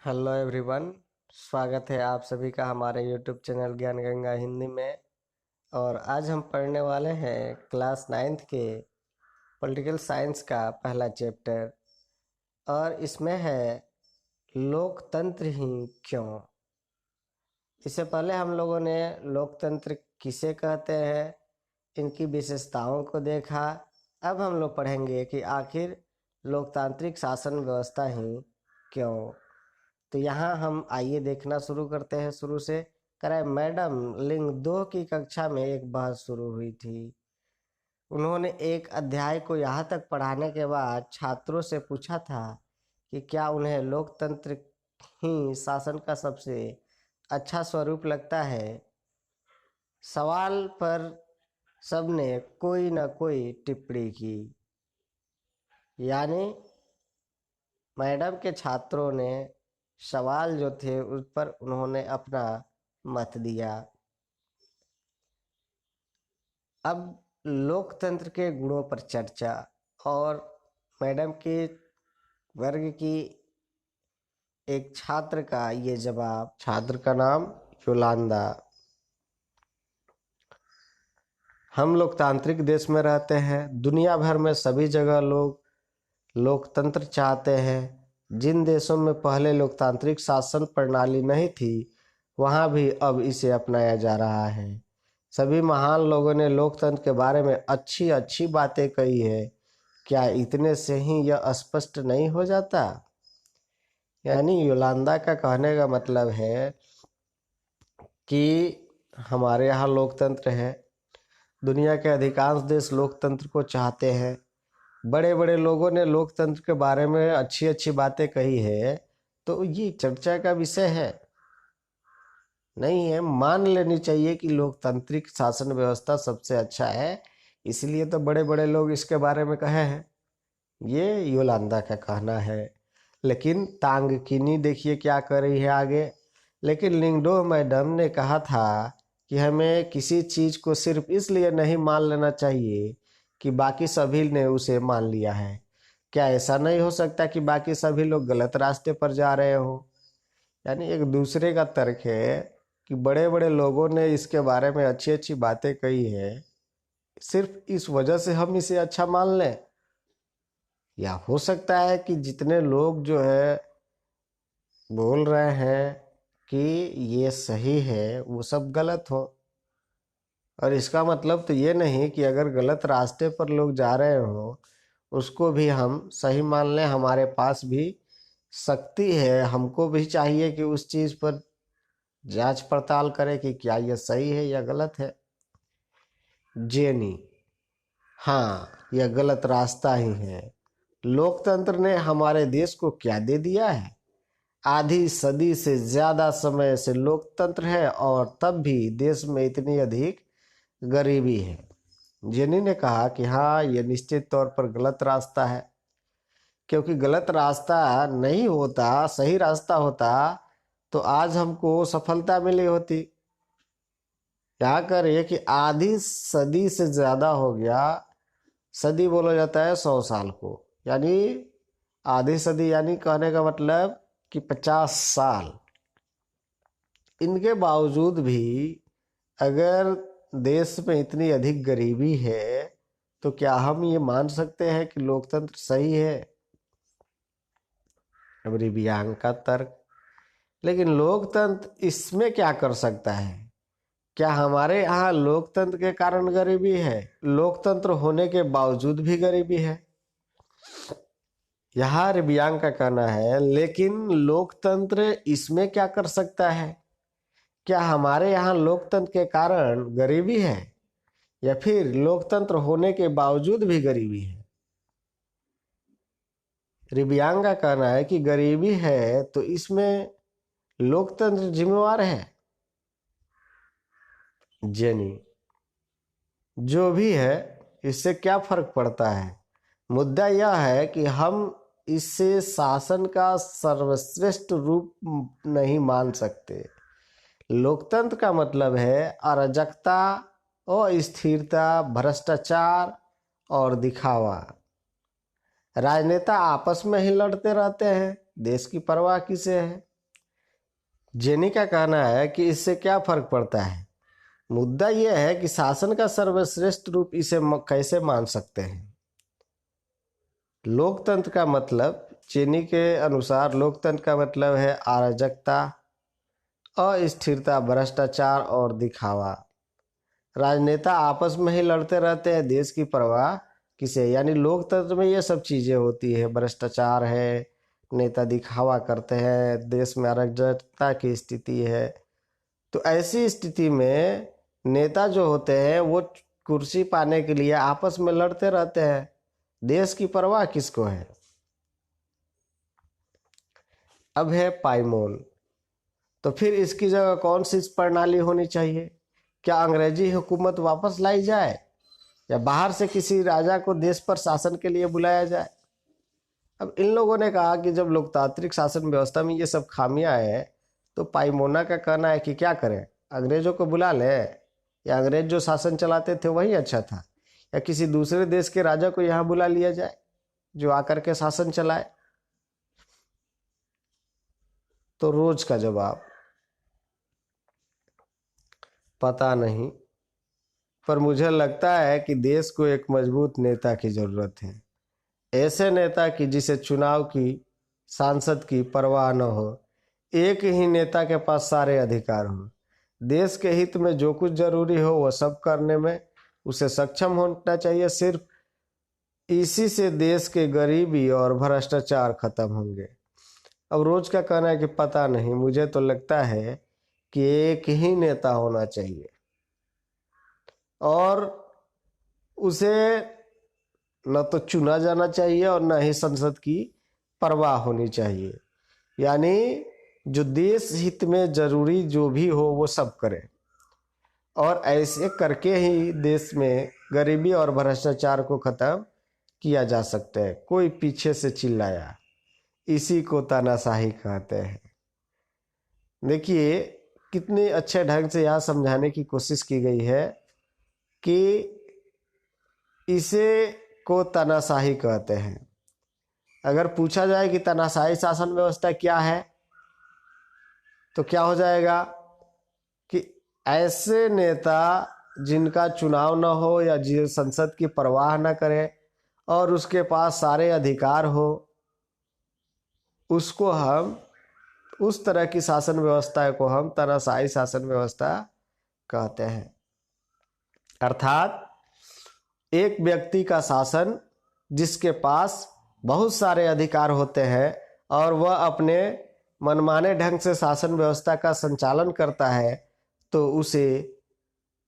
Hello everyone. स्वागत है आप सभी का हमारे यूट्यूब चैनल ज्ञान गंगा हिंदी में। और आज हम पढ़ने वाले हैं क्लास 9th के पॉलिटिकल साइंस का पहला चैप्टर। और इसमें है लोकतंत्र ही क्यों। इससे पहले हम लोगों ने लोकतंत्र किसे कहते हैं, इनकी विशेषताओं को देखा। अब हम लोग पढ़ेंगे कि आखिर लोकतांत्रिक शासन व्यवस्था ही क्यों। तो यहाँ हम आइए देखना शुरू करते हैं शुरू से। कराए मैडम लिंग 2 की कक्षा में एक बहस शुरू हुई थी। उन्होंने एक अध्याय को यहाँ तक पढ़ाने के बाद छात्रों से पूछा था कि क्या उन्हें लोकतंत्र ही शासन का सबसे अच्छा स्वरूप लगता है। सवाल पर सबने कोई न कोई टिप्पणी की, यानी मैडम के छात्रों ने सवाल जो थे उस पर उन्होंने अपना मत दिया। अब लोकतंत्र के गुणों पर चर्चा और मैडम के वर्ग की एक छात्र का ये जवाब। छात्र का नाम योलांदा। हम लोकतांत्रिक देश में रहते हैं। दुनिया भर में सभी जगह लोग लोकतंत्र चाहते हैं। जिन देशों में पहले लोकतांत्रिक शासन प्रणाली नहीं थी, वहां भी अब इसे अपनाया जा रहा है। सभी महान लोगों ने लोकतंत्र के बारे में अच्छी अच्छी बातें कही है। क्या इतने से ही यह स्पष्ट नहीं हो जाता? यानी योलांदा का कहने का मतलब है कि हमारे यहाँ लोकतंत्र है। दुनिया के अधिकांश देश लोकतंत्र को चाहते हैं। बड़े बड़े लोगों ने लोकतंत्र के बारे में अच्छी अच्छी बातें कही है, तो ये चर्चा का विषय है नहीं है। मान लेनी चाहिए कि लोकतांत्रिक शासन व्यवस्था सबसे अच्छा है, इसलिए तो बड़े बड़े लोग इसके बारे में कहे हैं। ये योलांदा का कहना है। लेकिन तांगकिनी देखिए क्या कर रही है आगे। लेकिन लिंगडो मैडम ने कहा था कि हमें किसी चीज को सिर्फ इसलिए नहीं मान लेना चाहिए कि बाकी सभी ने उसे मान लिया है। क्या ऐसा नहीं हो सकता कि बाकी सभी लोग गलत रास्ते पर जा रहे हो? यानी एक दूसरे का तर्क है कि बड़े बड़े लोगों ने इसके बारे में अच्छी अच्छी बातें कही है, सिर्फ इस वजह से हम इसे अच्छा मान लें। या हो सकता है कि जितने लोग जो है बोल रहे हैं कि ये सही है, वो सब गलत हो। और इसका मतलब तो ये नहीं कि अगर गलत रास्ते पर लोग जा रहे हो उसको भी हम सही मान लें। हमारे पास भी शक्ति है, हमको भी चाहिए कि उस चीज पर जांच पड़ताल करें कि क्या यह सही है या गलत है। जेनी, हाँ, यह गलत रास्ता ही है। लोकतंत्र ने हमारे देश को क्या दे दिया है? आधी सदी से ज्यादा समय से लोकतंत्र है और तब भी देश में इतनी अधिक गरीबी है। जेनी ने कहा कि हाँ, यह निश्चित तौर पर गलत रास्ता है, क्योंकि गलत रास्ता नहीं होता, सही रास्ता होता तो आज हमको सफलता मिली होती। क्या करे कि आधी सदी से ज्यादा हो गया। सदी बोला जाता है 100 साल को, यानी आधी सदी, यानी कहने का मतलब कि 50 साल। इनके बावजूद भी अगर देश में इतनी अधिक गरीबी है तो क्या हम ये मान सकते हैं कि लोकतंत्र सही है? अब रिबियांग का तर्क, लेकिन लोकतंत्र इसमें क्या कर सकता है? क्या हमारे यहाँ लोकतंत्र के कारण गरीबी है? लोकतंत्र होने के बावजूद भी गरीबी है? यहाँ रिबियांग का कहना है, लेकिन लोकतंत्र इसमें क्या कर सकता है? क्या हमारे यहाँ लोकतंत्र के कारण गरीबी है या फिर लोकतंत्र होने के बावजूद भी गरीबी है? रिबियांग का कहना है कि गरीबी है तो इसमें लोकतंत्र जिम्मेवार है। जेनी, जो भी है इससे क्या फर्क पड़ता है? मुद्दा यह है कि हम इससे शासन का सर्वश्रेष्ठ रूप नहीं मान सकते। लोकतंत्र का मतलब है अराजकता, अस्थिरता, भ्रष्टाचार और दिखावा। राजनेता आपस में ही लड़ते रहते हैं, देश की परवाह किसे है? जेनी का कहना है कि इससे क्या फर्क पड़ता है। मुद्दा यह है कि शासन का सर्वश्रेष्ठ रूप इसे कैसे मान सकते हैं। लोकतंत्र का मतलब, चेनी के अनुसार लोकतंत्र का मतलब है अराजकता, अस्थिरता, भ्रष्टाचार और दिखावा। राजनेता आपस में ही लड़ते रहते हैं, देश की परवाह किसे। यानी लोकतंत्र में ये सब चीजें होती है, भ्रष्टाचार है, नेता दिखावा करते हैं, देश में अराजकता की स्थिति है। तो ऐसी स्थिति में नेता जो होते हैं वो कुर्सी पाने के लिए आपस में लड़ते रहते हैं, देश की परवाह किसको है। अब है पाइमोल। तो फिर इसकी जगह कौन सी प्रणाली होनी चाहिए? क्या अंग्रेजी हुकूमत वापस लाई जाए या बाहर से किसी राजा को देश पर शासन के लिए बुलाया जाए? अब इन लोगों ने कहा कि जब लोकतांत्रिक शासन व्यवस्था में ये सब खामियां हैं तो पाइमोना का कहना है कि क्या करें, अंग्रेजों को बुला ले, या अंग्रेज जो शासन चलाते थे वही अच्छा था, या किसी दूसरे देश के राजा को यहाँ बुला लिया जाए जो आकर के शासन चलाए। तो रोज का जवाब, पता नहीं, पर मुझे लगता है कि देश को एक मजबूत नेता की जरूरत है। ऐसे नेता की जिसे चुनाव की, सांसद की परवाह न हो, एक ही नेता के पास सारे अधिकार हो, देश के हित में जो कुछ जरूरी हो वह सब करने में उसे सक्षम होना चाहिए। सिर्फ इसी से देश के गरीबी और भ्रष्टाचार खत्म होंगे। अब रोज का कहना है कि पता नहीं, मुझे तो लगता है कि एक ही नेता होना चाहिए और उसे न तो चुना जाना चाहिए और न ही संसद की परवाह होनी चाहिए। यानी जो देश हित में जरूरी जो भी हो वो सब करे, और ऐसे करके ही देश में गरीबी और भ्रष्टाचार को खत्म किया जा सकता है। कोई पीछे से चिल्लाया, इसी को तानाशाही कहते हैं। देखिए कितने अच्छे ढंग से यह समझाने की कोशिश की गई है कि इसे को तानाशाही कहते हैं। अगर पूछा जाए कि तानाशाही शासन व्यवस्था क्या है तो क्या हो जाएगा कि ऐसे नेता जिनका चुनाव न हो या जिस संसद की परवाह न करे और उसके पास सारे अधिकार हो, उसको हम, उस तरह की शासन व्यवस्था को हम तानाशाही शासन व्यवस्था कहते हैं। अर्थात एक व्यक्ति का शासन जिसके पास बहुत सारे अधिकार होते हैं और वह अपने मनमाने ढंग से शासन व्यवस्था का संचालन करता है तो उसे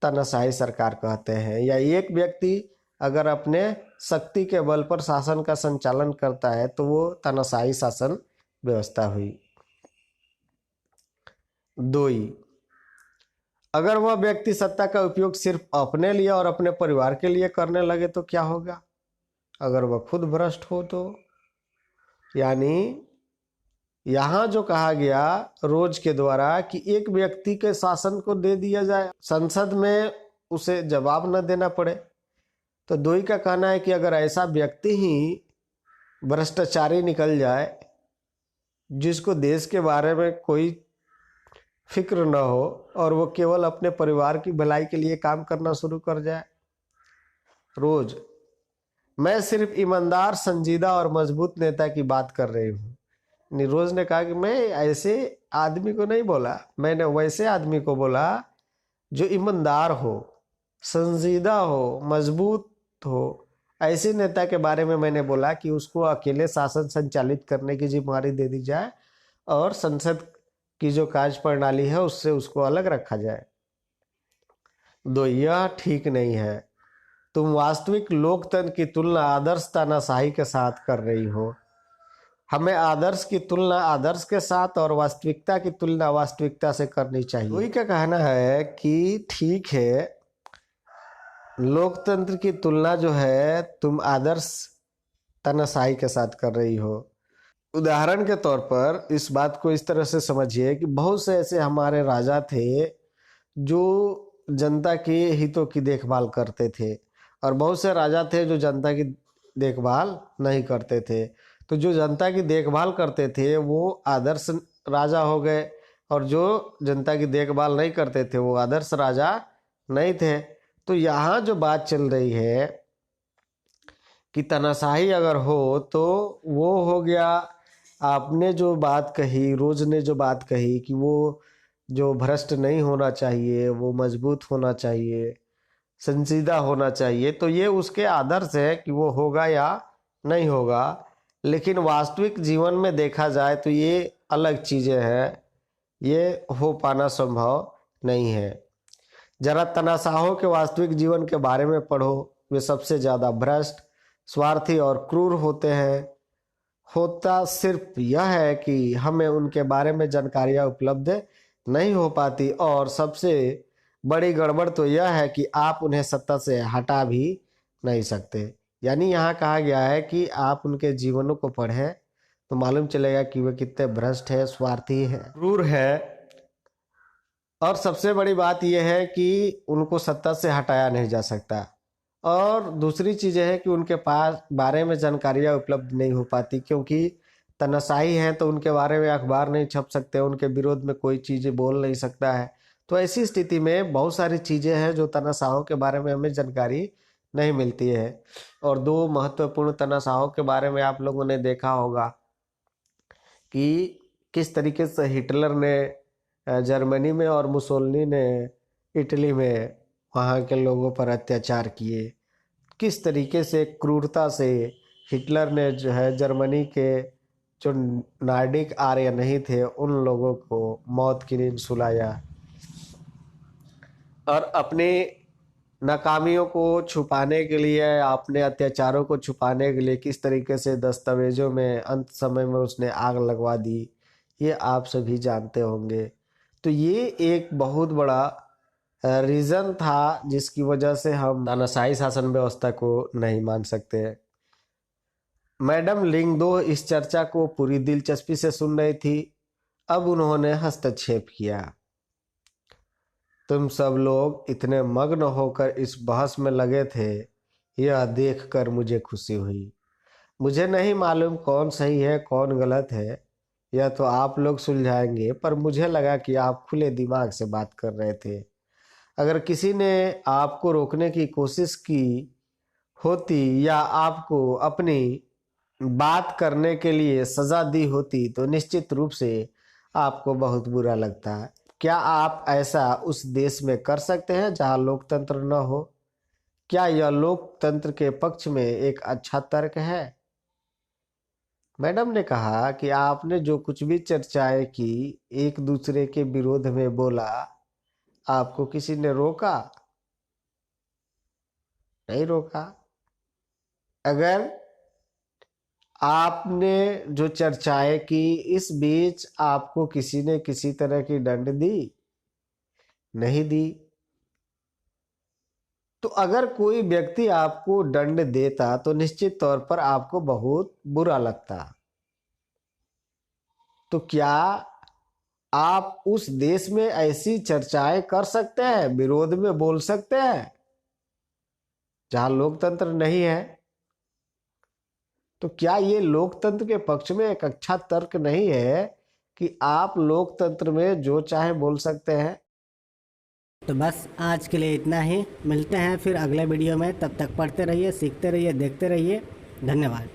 तानाशाही सरकार कहते हैं। या एक व्यक्ति अगर अपने शक्ति के बल पर शासन का संचालन करता है तो वो तानाशाही शासन व्यवस्था हुई। 2, अगर वह व्यक्ति सत्ता का उपयोग सिर्फ अपने लिए और अपने परिवार के लिए करने लगे तो क्या होगा? अगर वह खुद भ्रष्ट हो तो। यानी यहां जो कहा गया रोज के द्वारा कि एक व्यक्ति के शासन को दे दिया जाए, संसद में उसे जवाब न देना पड़े, तो दोई का कहना है कि अगर ऐसा व्यक्ति ही भ्रष्टाचारी निकल जाए जिसको देश के बारे में कोई फिक्र न हो और वो केवल अपने परिवार की भलाई के लिए काम करना शुरू कर जाए। रोज, मैं सिर्फ ईमानदार, संजीदा और मजबूत नेता की बात कर रही हूँ। रोज ने कहा कि मैं ऐसे आदमी को नहीं बोला, मैंने वैसे आदमी को बोला जो ईमानदार हो, संजीदा हो, मजबूत हो। ऐसे नेता के बारे में मैंने बोला कि उसको अकेले शासन संचालित करने की जिम्मेदारी दे दी जाए और संसद की जो कार्य प्रणाली है उससे उसको अलग रखा जाए। 2, यह ठीक नहीं है। तुम वास्तविक लोकतंत्र की तुलना आदर्श तानाशाही के साथ कर रही हो। हमें आदर्श की तुलना आदर्श के साथ और वास्तविकता की तुलना वास्तविकता से करनी चाहिए। वही का कहना है कि ठीक है, लोकतंत्र की तुलना जो है तुम आदर्श तानाशाही के साथ कर रही हो। उदाहरण के तौर पर इस बात को इस तरह से समझिए कि बहुत से ऐसे हमारे राजा थे जो जनता के हितों की देखभाल करते थे और बहुत से राजा थे जो जनता की देखभाल नहीं करते थे। तो जो जनता की देखभाल करते थे वो आदर्श राजा हो गए, और जो जनता की देखभाल नहीं करते थे वो आदर्श राजा नहीं थे। तो यहाँ जो बात चल रही है कि तानाशाही अगर हो तो वो हो गया, आपने जो बात कही, रोज ने जो बात कही कि वो जो भ्रष्ट नहीं होना चाहिए, वो मजबूत होना चाहिए, संजीदा होना चाहिए, तो ये उसके आदर्श है कि वो होगा या नहीं होगा। लेकिन वास्तविक जीवन में देखा जाए तो ये अलग चीज़ें हैं, ये हो पाना संभव नहीं है। जरा तानाशाहों के वास्तविक जीवन के बारे में पढ़ो, वे सबसे ज़्यादा भ्रष्ट, स्वार्थी और क्रूर होते हैं। होता सिर्फ यह है कि हमें उनके बारे में जानकारियाँ उपलब्ध नहीं हो पाती, और सबसे बड़ी गड़बड़ तो यह है कि आप उन्हें सत्ता से हटा भी नहीं सकते। यानी यहाँ कहा गया है कि आप उनके जीवनों को पढ़ें तो मालूम चलेगा कि वे कितने भ्रष्ट है, स्वार्थी है, क्रूर है। और सबसे बड़ी बात यह है कि उनको सत्ता से हटाया नहीं जा सकता। और दूसरी चीज़ है कि उनके पास बारे में जानकारियाँ उपलब्ध नहीं हो पाती, क्योंकि तानाशाही हैं तो उनके बारे में अखबार नहीं छप सकते, उनके विरोध में कोई चीज़ें बोल नहीं सकता है। तो ऐसी स्थिति में बहुत सारी चीज़ें हैं जो तानाशाहों के बारे में हमें जानकारी नहीं मिलती है। और दो महत्वपूर्ण तानाशाहों के बारे में आप लोगों ने देखा होगा कि किस तरीके से हिटलर ने जर्मनी में और मुसोलिनी ने इटली में वहाँ के लोगों पर अत्याचार किए, किस तरीके से क्रूरता से हिटलर ने जो है जर्मनी के जो नार्डिक आर्य नहीं थे उन लोगों को मौत की नींद सुलाया, और अपनी नाकामियों को छुपाने के लिए, अपने अत्याचारों को छुपाने के लिए किस तरीके से दस्तावेजों में अंत समय में उसने आग लगवा दी, ये आप सभी जानते होंगे। तो ये एक बहुत बड़ा रीज़न था जिसकी वजह से हम तानाशाही शासन व्यवस्था को नहीं मान सकते। मैडम लिंगदो इस चर्चा को पूरी दिलचस्पी से सुन रही थी। अब उन्होंने हस्तक्षेप किया। तुम सब लोग इतने मग्न होकर इस बहस में लगे थे, यह देखकर मुझे खुशी हुई। मुझे नहीं मालूम कौन सही है कौन गलत है, यह तो आप लोग सुलझाएंगे, पर मुझे लगा कि आप खुले दिमाग से बात कर रहे थे। अगर किसी ने आपको रोकने की कोशिश की होती या आपको अपनी बात करने के लिए सजा दी होती तो निश्चित रूप से आपको बहुत बुरा लगता। क्या आप ऐसा उस देश में कर सकते हैं जहां लोकतंत्र न हो? क्या यह लोकतंत्र के पक्ष में एक अच्छा तर्क है? मैडम ने कहा कि आपने जो कुछ भी चर्चाएं की, एक दूसरे के विरोध में बोला, आपको किसी ने रोका? नहीं रोका। अगर आपने जो चर्चाएं की, इस बीच आपको किसी ने किसी तरह की दंड दी? नहीं दी। तो अगर कोई व्यक्ति आपको दंड देता तो निश्चित तौर पर आपको बहुत बुरा लगता। तो क्या आप उस देश में ऐसी चर्चाएं कर सकते हैं, विरोध में बोल सकते हैं जहां लोकतंत्र नहीं है? तो क्या ये लोकतंत्र के पक्ष में एक अच्छा तर्क नहीं है कि आप लोकतंत्र में जो चाहे बोल सकते हैं? तो बस आज के लिए इतना ही। मिलते हैं फिर अगले वीडियो में। तब तक पढ़ते रहिए, सीखते रहिए, देखते रहिए। धन्यवाद।